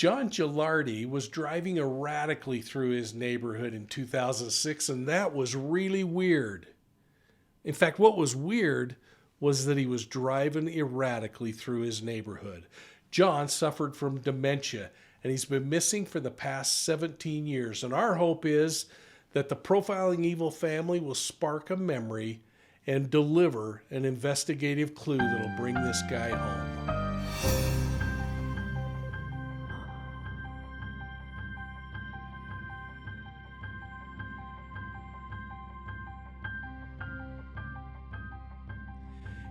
John Gelardi was driving erratically through his neighborhood in 2006, and that was really weird. In fact, what was weird was that he was driving erratically through his neighborhood. John suffered from dementia, and he's been missing for the past 17 years. And our hope is that the Profiling Evil family will spark a memory and deliver an investigative clue that'll bring this guy home.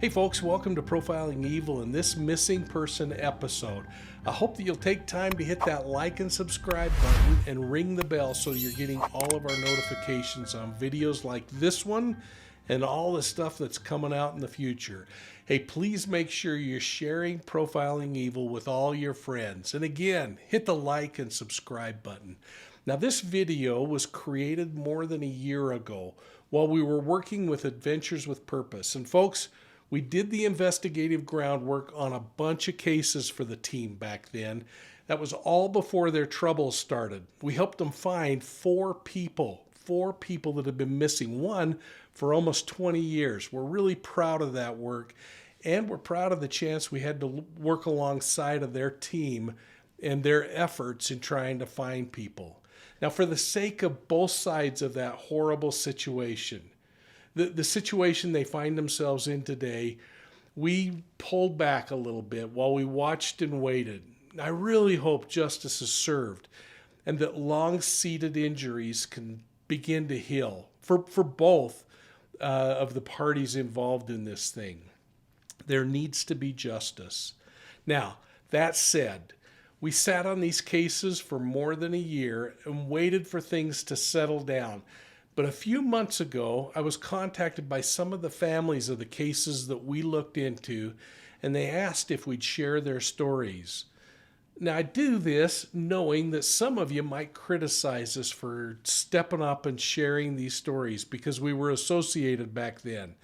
Hey folks, welcome to Profiling Evil and this missing person episode. I hope that you'll take time to hit that like and subscribe button and ring the bell so you're getting all of our notifications on videos like this one and all the stuff that's coming out in the future. Hey, please make sure you're sharing Profiling Evil with all your friends. And again, hit the like and subscribe button. Now, this video was created more than a year ago while we were working with Adventures with Purpose. And folks, we did the investigative groundwork on a bunch of cases for the team back then. That was all before their troubles started. We helped them find four people that had been missing, one for almost 20 years. We're really proud of that work, and we're proud of the chance we had to work alongside of their team and their efforts in trying to find people. Now, for the sake of both sides of that horrible situation, the situation they find themselves in today, we pulled back a little bit while we watched and waited. I really hope justice is served and that long-seated injuries can begin to heal for both of the parties involved in this thing. There needs to be justice. Now, that said, we sat on these cases for more than a year and waited for things to settle down. But a few months ago, I was contacted by some of the families of the cases that we looked into, and they asked if we'd share their stories. Now, I do this knowing that some of you might criticize us for stepping up and sharing these stories because we were associated back then.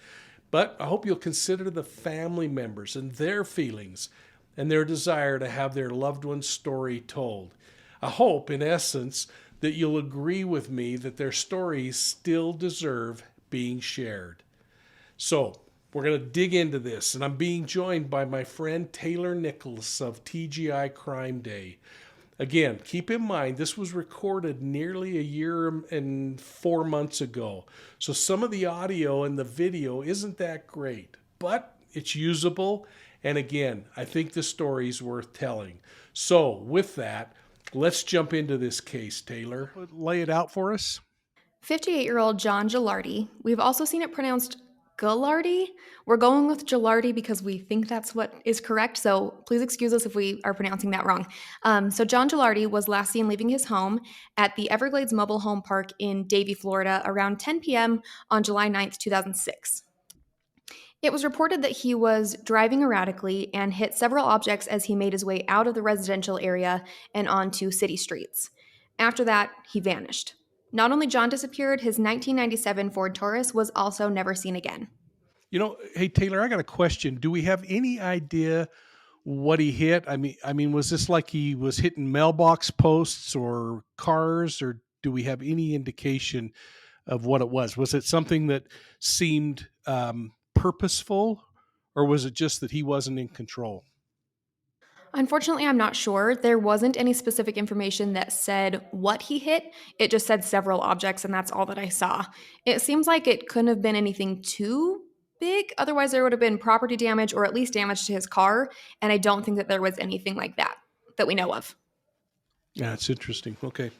But I hope you'll consider the family members and their feelings and their desire to have their loved one's story told. I hope, in essence, that you'll agree with me that their stories still deserve being shared. So, we're going to dig into this, and I'm being joined by my friend Taylor Nichols of TGI Crime Day. Again, keep in mind, this was recorded nearly a year and 4 months ago, so some of the audio and the video isn't that great, but it's usable, and again, I think the story's worth telling. So, with that, let's jump into this case, Taylor. Lay it out for us. 58-year-old John Gelardi. We've also seen it pronounced Gelardi. We're going with Gelardi because we think that's what is correct, so please excuse us if we are pronouncing that wrong. So John Gelardi was last seen leaving his home at the Everglades Mobile Home Park in Davie, Florida, around 10 p.m. on July 9th, 2006. It was reported that he was driving erratically and hit several objects as he made his way out of the residential area and onto city streets. After that, he vanished. Not only John disappeared, his 1997 Ford Taurus was also never seen again. You know, hey Taylor, I got a question. Do we have any idea what he hit? I mean, was this like he was hitting mailbox posts or cars, or do we have any indication of what it was? Was it something that seemed purposeful, or was it just that he wasn't in control? Unfortunately, I'm not sure. There wasn't any specific information that said what he hit. It just said several objects, and that's all that I saw. It seems like it couldn't have been anything too big. Otherwise, there would have been property damage or at least damage to his car. And I don't think that there was anything like that we know of. Yeah, it's interesting. Okay.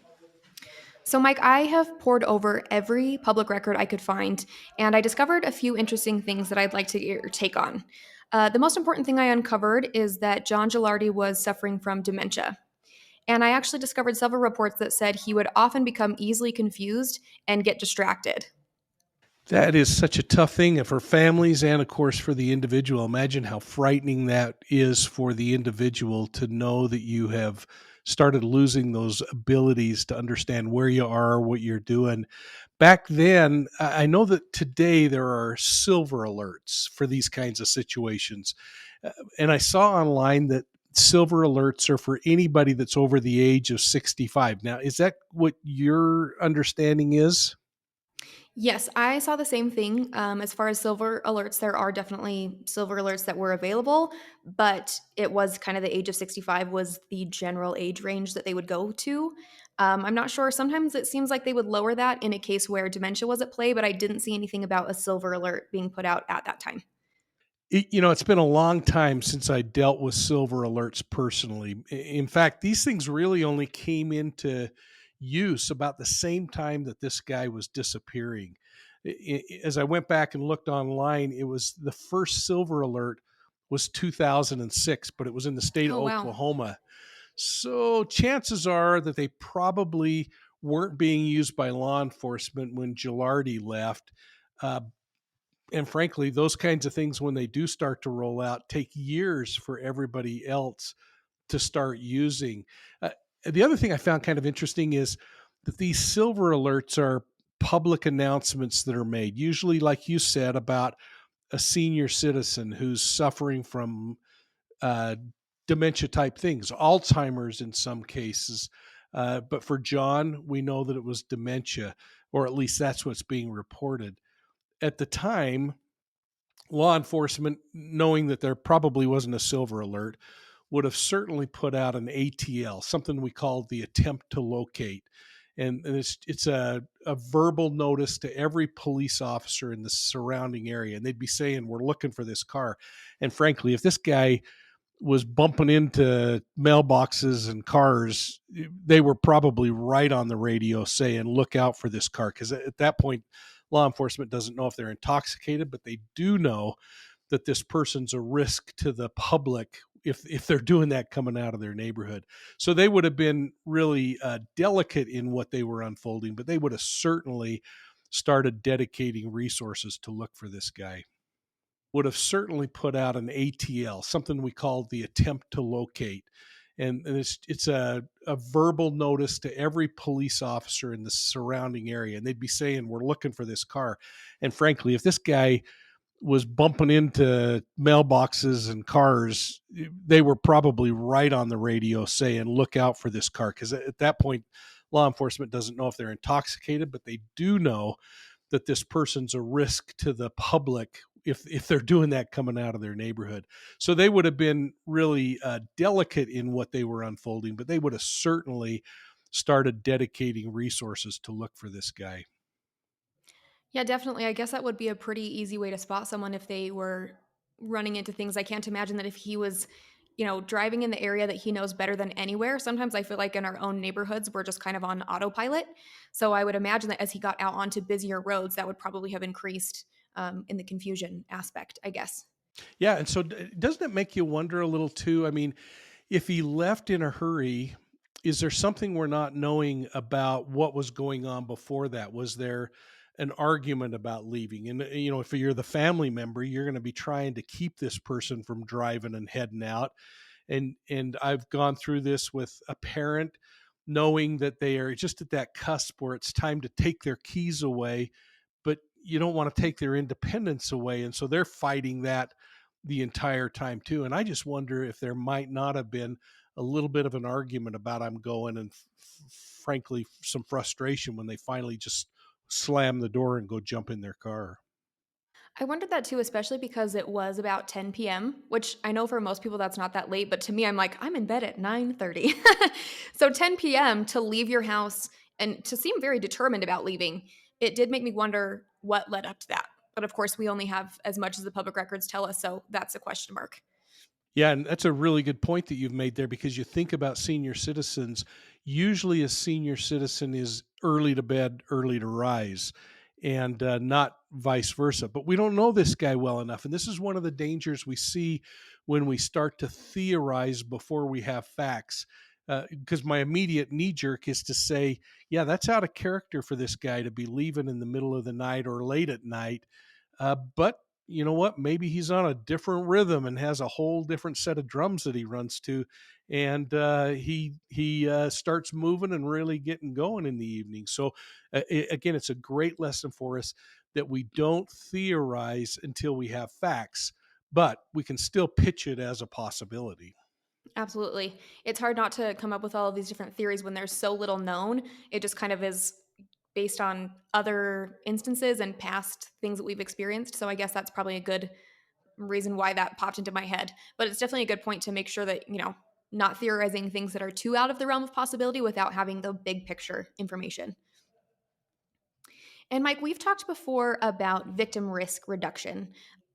So, Mike, I have poured over every public record I could find, and I discovered a few interesting things that I'd like to get your take on. The most important thing I uncovered is that John Gelardi was suffering from dementia. And I actually discovered several reports that said he would often become easily confused and get distracted. That is such a tough thing for families and, of course, for the individual. Imagine how frightening that is for the individual to know that you have started losing those abilities to understand where you are, what you're doing. Back then, I know that today there are silver alerts for these kinds of situations. And I saw online that silver alerts are for anybody that's over the age of 65. Now, is that what your understanding is? Yes, I saw the same thing. As far as silver alerts, there are definitely silver alerts that were available, but it was kind of the age of 65 was the general age range that they would go to. I'm not sure. Sometimes it seems like they would lower that in a case where dementia was at play, but I didn't see anything about a silver alert being put out at that time. It's been a long time since I dealt with silver alerts personally. In fact, these things really only came into use about the same time that this guy was disappearing. As I went back and looked online, it was the first silver alert was 2006, but it was in the state of Oh, wow. Oklahoma. So chances are that they probably weren't being used by law enforcement when Gelardi left. Uh, and frankly, those kinds of things, when they do start to roll out, take years for everybody else to start using. Uh, the other thing I found kind of interesting is that these silver alerts are public announcements that are made, usually, like you said, about a senior citizen who's suffering from uh, dementia type things, Alzheimer's in some cases. But for John, we know that it was dementia, or at least that's what's being reported. At the time, law enforcement, knowing that there probably wasn't a silver alert, would have certainly put out an ATL, something we called the attempt to locate. And it's a verbal notice to every police officer in the surrounding area. And they'd be saying, we're looking for this car. And frankly, if this guy was bumping into mailboxes and cars, they were probably right on the radio saying, look out for this car. Because at that point, law enforcement doesn't know if they're intoxicated, but they do know that this person's a risk to the public if they're doing that coming out of their neighborhood. So they would have been really delicate in what they were unfolding, but they would have certainly started dedicating resources to look for this guy. Would have certainly put out an ATL, something we called the attempt to locate. And it's a verbal notice to every police officer in the surrounding area. And they'd be saying, we're looking for this car. And frankly, if this guy was bumping into mailboxes and cars, they were probably right on the radio saying, look out for this car. Because at that point, law enforcement doesn't know if they're intoxicated, but they do know that this person's a risk to the public if they're doing that coming out of their neighborhood. So they would have been really delicate in what they were unfolding, but they would have certainly started dedicating resources to look for this guy. Yeah, definitely. I guess that would be a pretty easy way to spot someone if they were running into things. I can't imagine that if he was, driving in the area that he knows better than anywhere. Sometimes I feel like in our own neighborhoods, we're just kind of on autopilot. So I would imagine that as he got out onto busier roads, that would probably have increased in the confusion aspect, I guess. Yeah, and so doesn't it make you wonder a little too? I mean, if he left in a hurry, is there something we're not knowing about what was going on before that? Was there an argument about leaving? And if you're the family member, you're going to be trying to keep this person from driving and heading out. And I've gone through this with a parent, knowing that they are just at that cusp where it's time to take their keys away, but you don't want to take their independence away. And so they're fighting that the entire time too. And I just wonder if there might not have been a little bit of an argument about I'm going, and frankly, some frustration when they finally just slam the door and go jump in their car. I wondered that too, especially because it was about 10 p.m., which I know for most people that's not that late, but to me, I'm like, I'm in bed at 9:30. So 10 p.m. to leave your house and to seem very determined about leaving, it did make me wonder what led up to that. But of course, we only have as much as the public records tell us, so that's a question mark. Yeah, and that's a really good point that you've made there, because you think about senior citizens. Usually, a senior citizen is early to bed, early to rise, and not vice versa. But we don't know this guy well enough. And this is one of the dangers we see when we start to theorize before we have facts. Because my immediate knee jerk is to say, yeah, that's out of character for this guy to be leaving in the middle of the night or late at night. But you know what? Maybe he's on a different rhythm and has a whole different set of drums that he runs to, and he starts moving and really getting going in the evening. So again, it's a great lesson for us that we don't theorize until we have facts, but we can still pitch it as a possibility. Absolutely. It's hard not to come up with all of these different theories when there's so little known. It just kind of is based on other instances and past things that we've experienced. So I guess that's probably a good reason why that popped into my head. But it's definitely a good point to make sure that, not theorizing things that are too out of the realm of possibility without having the big picture information. And Mike, we've talked before about victim risk reduction,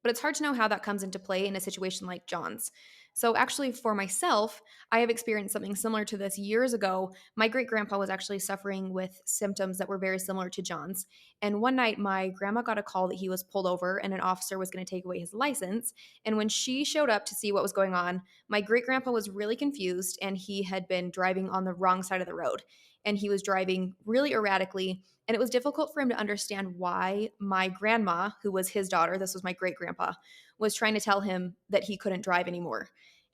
but it's hard to know how that comes into play in a situation like John's. So, actually, for myself, I have experienced something similar to this years ago. My great grandpa was actually suffering with symptoms that were very similar to John's. And one night, my grandma got a call that he was pulled over and an officer was going to take away his license. And when she showed up to see what was going on, my great grandpa was really confused and he had been driving on the wrong side of the road. And he was driving really erratically, and it was difficult for him to understand why my grandma, who was his daughter, this was my great grandpa, was trying to tell him that he couldn't drive anymore.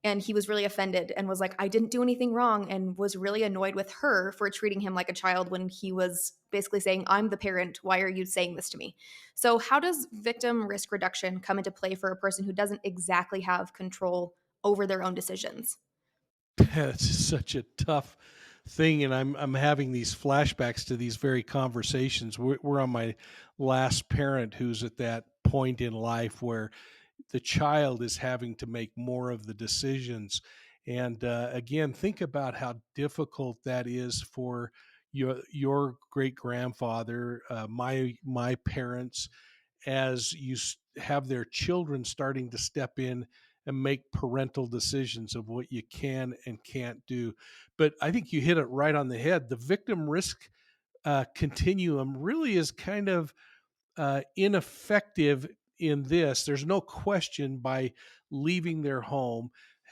And he was really offended and was like, I didn't do anything wrong, and was really annoyed with her for treating him like a child when he was basically saying, I'm the parent. Why are you saying this to me? So, how does victim risk reduction come into play for a person who doesn't exactly have control over their own decisions? It's such a tough thing, and I'm having these flashbacks to these very conversations. We're on my last parent who's at that point in life where the child is having to make more of the decisions. And again, think about how difficult that is for your great grandfather, my parents, as have their children starting to step in and make parental decisions of what you can and can't do. But I think you hit it right on the head. The victim risk continuum really is kind of ineffective in this. There's no question by leaving their home,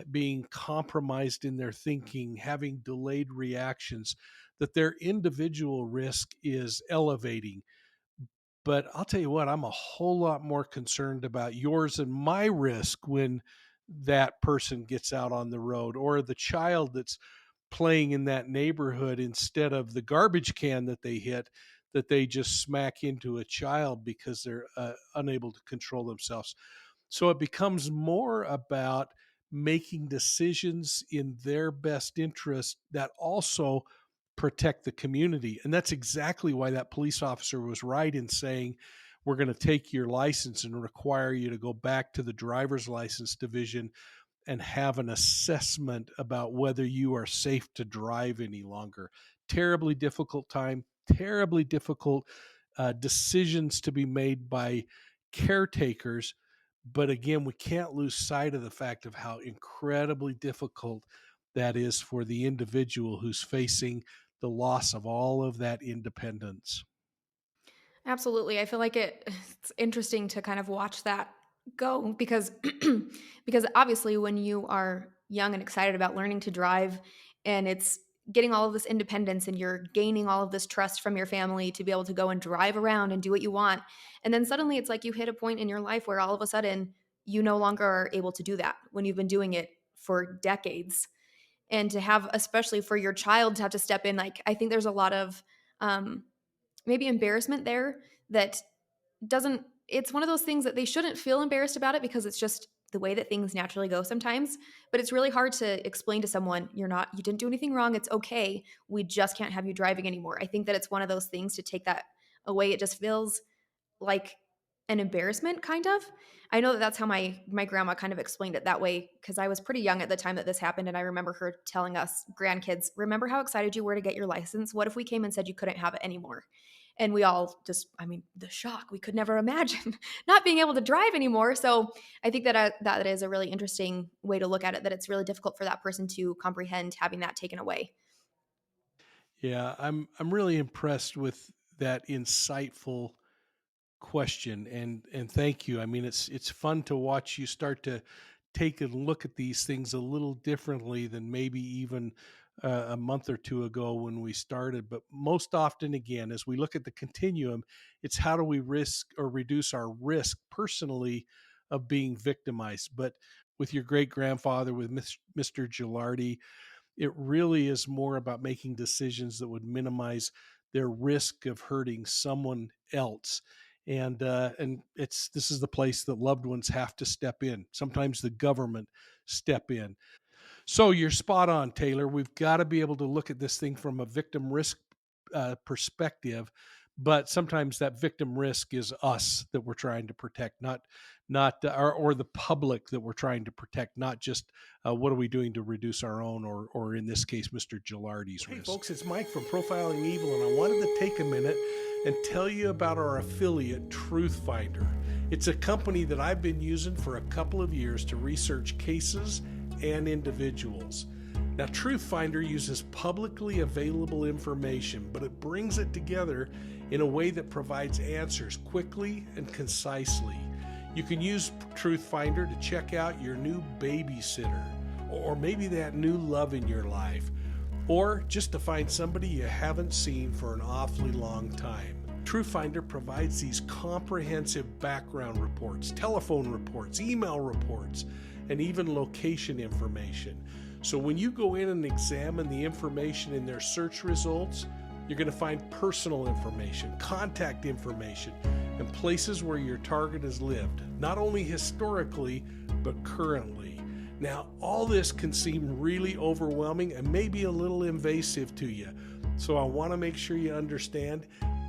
being compromised in their thinking, having delayed reactions, that their individual risk is elevating. But I'll tell you what, I'm a whole lot more concerned about yours and my risk when that person gets out on the road, or the child that's playing in that neighborhood, instead of the garbage can that they hit, that they just smack into a child because they're unable to control themselves. So it becomes more about making decisions in their best interest that also protect the community. And that's exactly why that police officer was right in saying, we're going to take your license and require you to go back to the driver's license division and have an assessment about whether you are safe to drive any longer. Terribly difficult time, terribly difficult decisions to be made by caretakers. But again, we can't lose sight of the fact of how incredibly difficult that is for the individual who's facing the loss of all of that independence. Absolutely. I feel like it's interesting to kind of watch that go because because obviously when you are young and excited about learning to drive and it's getting all of this independence and you're gaining all of this trust from your family to be able to go and drive around and do what you want, and then suddenly it's like you hit a point in your life where all of a sudden you no longer are able to do that when you've been doing it for decades. And to have, especially for your child, to have to step in, like I think there's a lot of um maybe embarrassment there that doesn't, it's one of those things that they shouldn't feel embarrassed about it because it's just the way that things naturally go sometimes. But it's really hard to explain to someone, you didn't do anything wrong, it's okay, we just can't have you driving anymore. I think that it's one of those things to take that away. It just feels like an embarrassment, kind of. I know that that's how my grandma kind of explained it that way because I was pretty young at the time that this happened, and I remember her telling us grandkids, remember how excited you were to get your license? What if we came and said you couldn't have it anymore? And we all just, I mean, the shock, we could never imagine not being able to drive anymore. So I think that that is a really interesting way to look at it, that it's really difficult for that person to comprehend having that taken away. Yeah, I'm really impressed with that insightful question, and thank you. I mean, it's fun to watch you start to take a look at these things a little differently than maybe even a month or two ago when we started. But most often, again, as we look at the continuum, it's how do we risk or reduce our risk personally of being victimized. But with your great grandfather, with Mr. Gelardi, it really is more about making decisions that would minimize their risk of hurting someone else. And it's this is the place that loved ones have to step in. Sometimes the government step in. So you're spot on, Taylor. We've got to be able to look at this thing from a victim risk perspective, but sometimes that victim risk is us that we're trying to protect, not or the public that we're trying to protect, not just what are we doing to reduce our own or in this case, Mr. Gelardi's Hey, risk. folks, it's Mike from Profiling Evil, and I wanted to take a minute and tell you about our affiliate, Truthfinder. It's a company that I've been using for a couple of years to research cases and individuals. Now, Truthfinder uses publicly available information, but it brings it together in a way that provides answers quickly and concisely. You can use Truthfinder to check out your new babysitter, or maybe that new love in your life, or just to find somebody you haven't seen for an awfully long time. Truthfinder provides these comprehensive background reports, telephone reports, email reports, and even location information. So when you go in and examine the information in their search results, you're going to find personal information, contact information, and places where your target has lived, not only historically, but currently. Now, all this can seem really overwhelming and maybe a little invasive to you. So I want to make sure you understand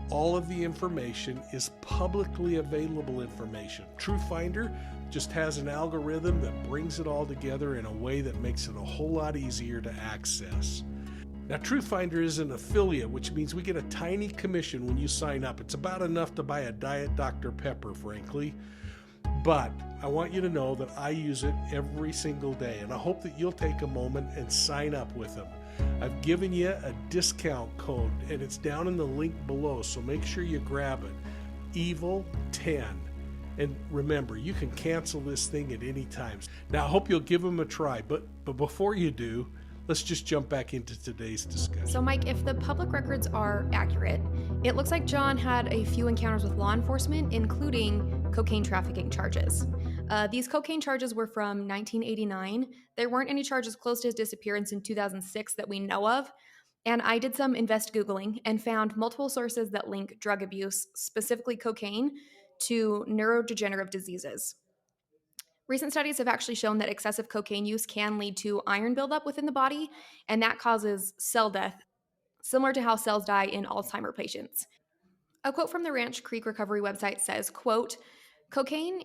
all of the information is publicly available information. Truthfinder just has an algorithm that brings it all together in a way that makes it a whole lot easier to access. Now, Truthfinder is an affiliate, which means we get a tiny commission when you sign up. It's about enough to buy a Diet Dr. Pepper, frankly. But I want you to know that I use it every single day, and I hope that you'll take a moment and sign up with them. I've given you a discount code, and it's down in the link below, so make sure you grab it. EVIL10. And remember, you can cancel this thing at any time. Now, I hope you'll give them a try, but before you do, let's just jump back into today's discussion. So, Mike, if the public records are accurate, it looks like John had a few encounters with law enforcement, including cocaine trafficking charges. These cocaine charges were from 1989. There weren't any charges close to his disappearance in 2006 that we know of. And I did some invest Googling and found multiple sources that link drug abuse, specifically cocaine, to neurodegenerative diseases. Recent studies have actually shown that excessive cocaine use can lead to iron buildup within the body, and that causes cell death, similar to how cells die in Alzheimer patients. A quote from the Ranch Creek Recovery website says, quote, cocaine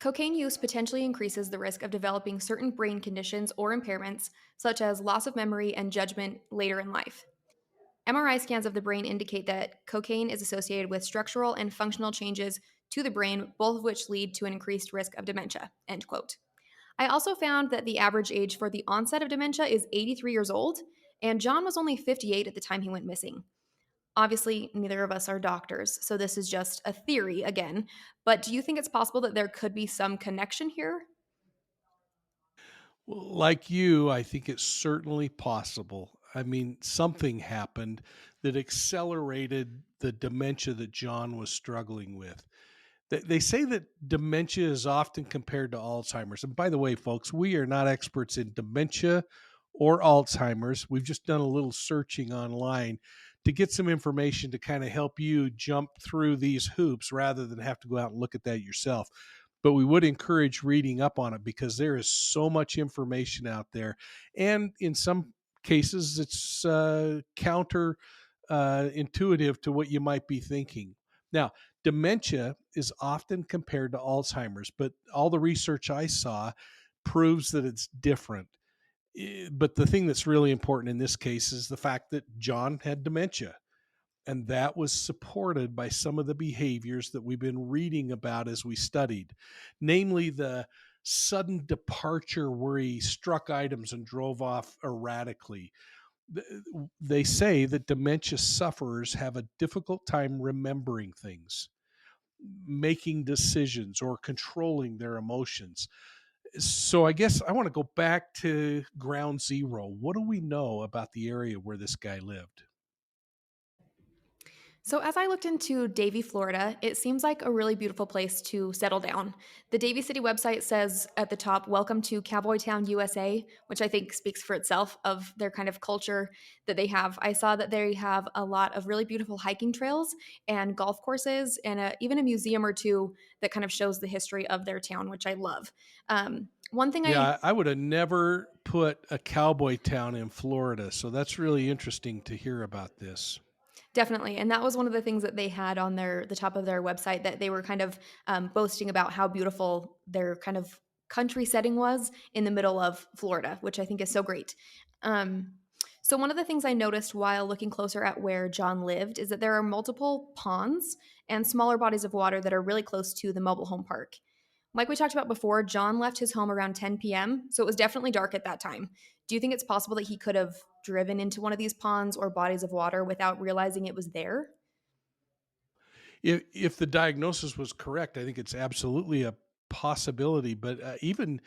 Cocaine use potentially increases the risk of developing certain brain conditions or impairments, such as loss of memory and judgment later in life. MRI scans of the brain indicate that cocaine is associated with structural and functional changes to the brain, both of which lead to an increased risk of dementia. End quote. I also found that the average age for the onset of dementia is 83 years old, and John was only 58 at the time he went missing. Obviously, neither of us are doctors, so this is just a theory again. But do you think it's possible that there could be some connection here? Well, like you, I think it's certainly possible. I mean, something happened that accelerated the dementia that John was struggling with. They say that dementia is often compared to Alzheimer's. And by the way, folks, we are not experts in dementia or Alzheimer's. We've just done a little searching online to get some information to kind of help you jump through these hoops rather than have to go out and look at that yourself. But we would encourage reading up on it because there is so much information out there. And in some cases, it's counter intuitive to what you might be thinking. Now, dementia is often compared to Alzheimer's, but all the research I saw proves that it's different. But the thing that's really important in this case is the fact that John had dementia. And that was supported by some of the behaviors that we've been reading about as we studied, namely the sudden departure where he struck items and drove off erratically. They say that dementia sufferers have a difficult time remembering things, making decisions, or controlling their emotions. So I guess I want to go back to ground zero. What do we know about the area where this guy lived? So, as I looked into Davie, Florida, it seems like a really beautiful place to settle down. The Davie City website says at the top, "Welcome to Cowboy Town, USA," which I think speaks for itself of their kind of culture that they have. I saw that they have a lot of really beautiful hiking trails and golf courses, and even a museum or two that kind of shows the history of their town, which I love. One thing I Yeah, I would have never put a cowboy town in Florida, so that's really interesting to hear about this. Definitely, and that was one of the things that they had on the top of their website, that they were kind of, boasting about how beautiful their kind of country setting was in the middle of Florida, which I think is so great. Um, so one of the things I noticed while looking closer at where John lived is that there are multiple ponds and smaller bodies of water that are really close to the mobile home park. Like we talked about before, John left his home around 10 p.m., so it was definitely dark at that time. Do you think it's possible that he could have driven into one of these ponds or bodies of water without realizing it was there? If the diagnosis was correct, I think it's absolutely a possibility. But even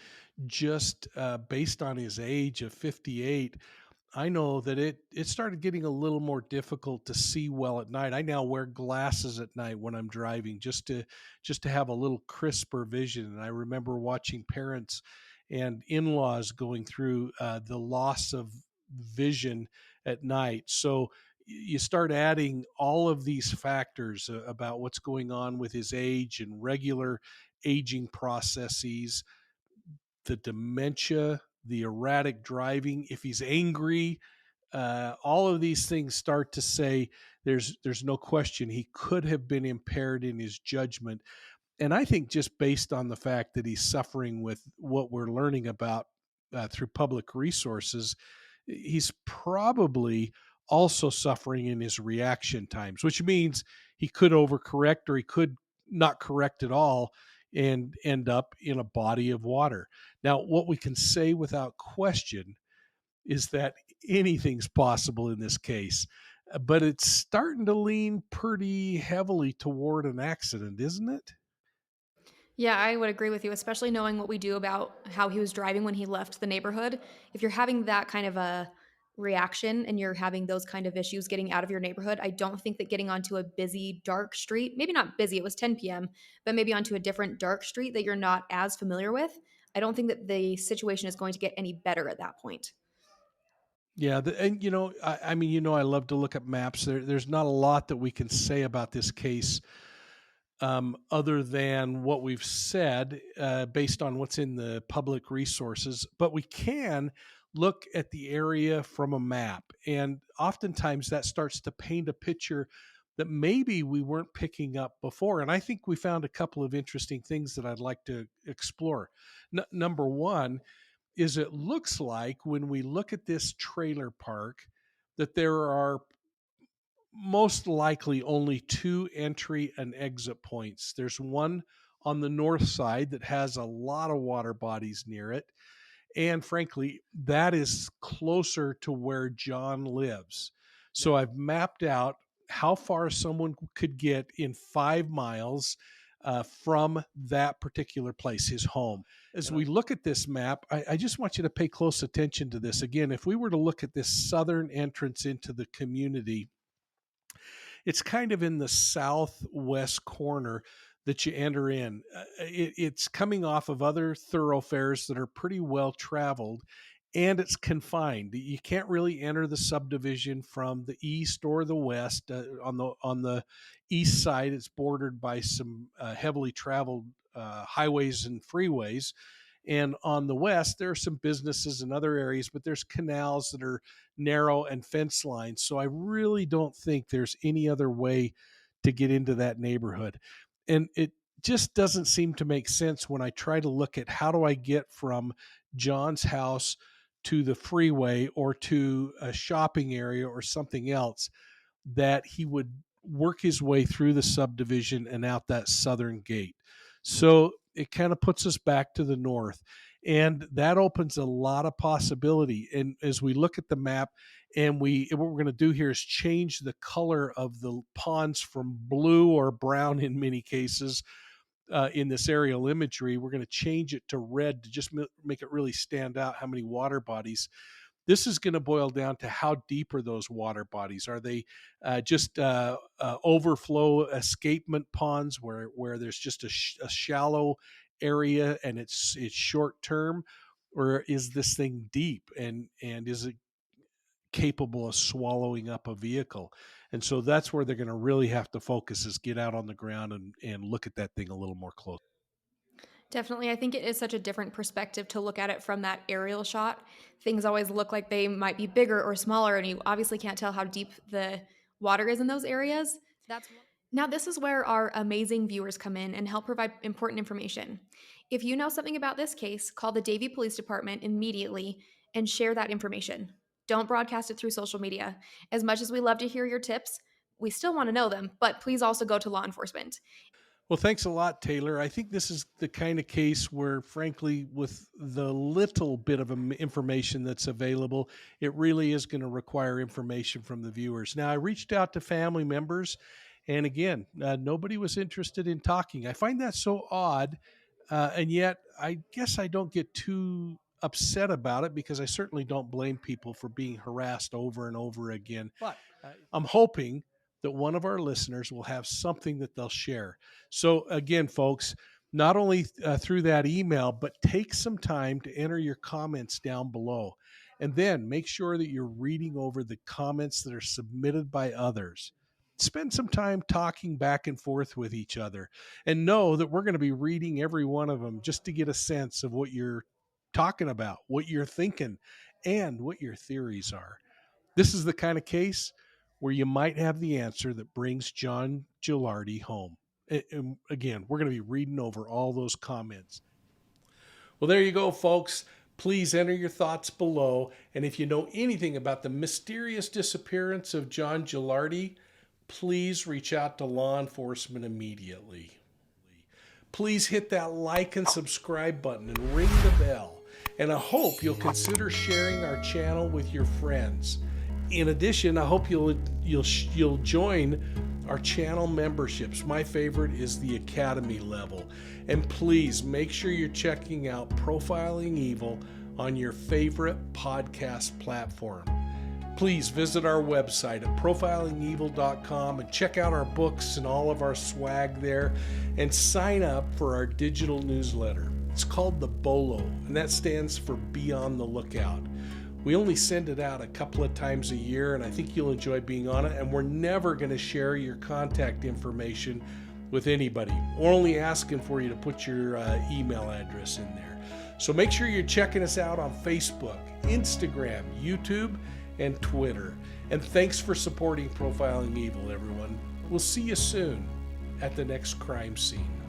just based on his age of 58, I know that it started getting a little more difficult to see well at night. I now wear glasses at night when I'm driving just to have a little crisper vision. And I remember watching parents and in-laws going through the loss of vision at night. So you start adding all of these factors about what's going on with his age and regular aging processes, the dementia, the erratic driving, if he's angry, all of these things start to say there's no question he could have been impaired in his judgment. And I think just based on the fact that he's suffering with what we're learning about through public resources, he's probably also suffering in his reaction times, which means he could overcorrect or he could not correct at all and end up in a body of water. Now, what we can say without question is that anything's possible in this case, but it's starting to lean pretty heavily toward an accident, isn't it? Yeah, I would agree with you, especially knowing what we do about how he was driving when he left the neighborhood. If you're having that kind of a reaction and you're having those kind of issues getting out of your neighborhood, I don't think that getting onto a busy, dark street, maybe not busy, it was 10 p.m., but maybe onto a different dark street that you're not as familiar with, I don't think that the situation is going to get any better at that point. Yeah, and I mean, I love to look at maps. There's not a lot that we can say about this case, other than what we've said, based on what's in the public resources. But we can look at the area from a map, and oftentimes that starts to paint a picture that maybe we weren't picking up before. And I think we found a couple of interesting things that I'd like to explore. Number one is it looks like when we look at this trailer park that there are most likely only two entry and exit points. There's one on the north side that has a lot of water bodies near it. And frankly, that is closer to where John lives. So I've mapped out how far someone could get in 5 miles from that particular place, his home. As we look at this map, I just want you to pay close attention to this. Again, if we were to look at this southern entrance into the community, it's kind of in the southwest corner that you enter in. It's coming off of other thoroughfares that are pretty well traveled, and it's confined. You can't really enter the subdivision from the east or the west. On the east side, it's bordered by some heavily traveled highways and freeways. And on the west, there are some businesses in other areas, but there's canals that are narrow and fence lines. So I really don't think there's any other way to get into that neighborhood. And it just doesn't seem to make sense when I try to look at how do I get from John's house to the freeway or to a shopping area or something else, that he would work his way through the subdivision and out that southern gate. So it kind of puts us back to the north. And that opens a lot of possibility. And as we look at the map, and what we're going to do here is change the color of the ponds from blue or brown in many cases in this aerial imagery. We're going to change it to red to just make it really stand out how many water bodies. This is going to boil down to how deep are those water bodies? Are they just overflow escapement ponds where there's just a shallow area and it's short term, or is this thing deep and is it capable of swallowing up a vehicle? And so that's where they're going to really have to focus, is get out on the ground and look at that thing a little more close. Definitely. I think it is such a different perspective to look at it from that aerial shot. Things always look like they might be bigger or smaller, and you obviously can't tell how deep the water is in those areas. Now, this is where our amazing viewers come in and help provide important information. If you know something about this case, call the Davie Police Department immediately and share that information. Don't broadcast it through social media. As much as we love to hear your tips, we still want to know them, but please also go to law enforcement. Well, thanks a lot, Taylor. I think this is the kind of case where, frankly, with the little bit of information that's available, it really is going to require information from the viewers. Now, I reached out to family members, and again, nobody was interested in talking. I find that so odd, and yet I guess I don't get too upset about it because I certainly don't blame people for being harassed over and over again. But I'm hoping that one of our listeners will have something that they'll share. So again, folks, not only through that email, but take some time to enter your comments down below. And then make sure that you're reading over the comments that are submitted by others. Spend some time talking back and forth with each other, and know that we're going to be reading every one of them just to get a sense of what you're talking about, what you're thinking, and what your theories are. This is the kind of case where you might have the answer that brings John Gelardi home. And again, we're going to be reading over all those comments. Well, there you go, folks. Please enter your thoughts below. And if you know anything about the mysterious disappearance of John Gelardi, please reach out to law enforcement immediately. Please hit that like and subscribe button and ring the bell. And I hope you'll consider sharing our channel with your friends. In addition, I hope you'll join our channel memberships. My favorite is the Academy level. And please make sure you're checking out Profiling Evil on your favorite podcast platform. Please visit our website at profilingevil.com and check out our books and all of our swag there, and sign up for our digital newsletter. It's called the B.O.L.O, and that stands for Be on the Lookout. We only send it out a couple of times a year, and I think you'll enjoy being on it. And we're never going to share your contact information with anybody. We're only asking for you to put your email address in there. So make sure you're checking us out on Facebook, Instagram, YouTube, and Twitter. And thanks for supporting Profiling Evil, everyone. We'll see you soon at the next crime scene.